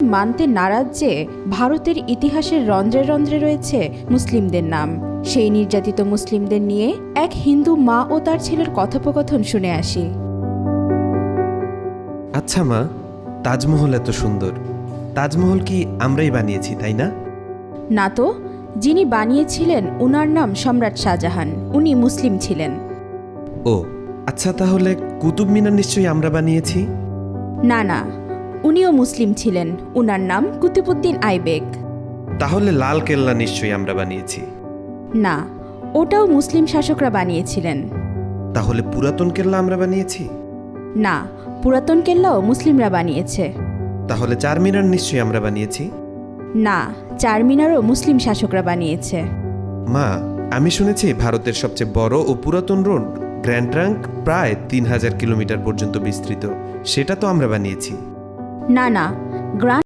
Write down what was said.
মানতে নারাজ যে ভারতের ইতিহাসের রন্ধ্রে রন্ধ্রে রয়েছে মুসলিমদের নাম। সেই নির্যাতিত মুসলিমদের নিয়ে এক হিন্দু মা ও তার ছেলের কথোপকথন শুনে আসি। আচ্ছা মা, তাজমহল এত সুন্দর, তাজমহল কি আমরাই বানিয়েছি তাই না? না তো, যিনি বানিয়েছিলেন উনার নাম সম্রাট শাহজাহান, উনি মুসলিম ছিলেন। ও আচ্ছা, তাহলে কুতুব মিনার নিশ্চয়ই আমরা বানিয়েছি? না না, উনিও মুসলিম ছিলেন, উনার নাম কুতুবউদ্দিন আইবেক। তাহলে লাল কেল্লা নিশ্চয়ই আমরা বানিয়েছি? না, ওটাও মুসলিম শাসকরা বানিয়েছিলেন। তাহলে পুরাতন কেল্লা আমরা বানিয়েছি? না, পুরাতন কেল্লাও মুসলিমরা বানিয়েছে। তাহলে চারমিনার নিশ্চয়ই আমরা বানিয়েছি? না, চারমিনারও মুসলিম শাসকরা বানিয়েছে। মা, আমি শুনেছি ভারতের সবচেয়ে বড় ও পুরাতন রোড গ্র্যান্ড ট্রাঙ্ক প্রায় 3000 কিলোমিটার পর্যন্ত বিস্তৃত, সেটা তো আমরা বানিয়েছি। না না, গ্রান্ড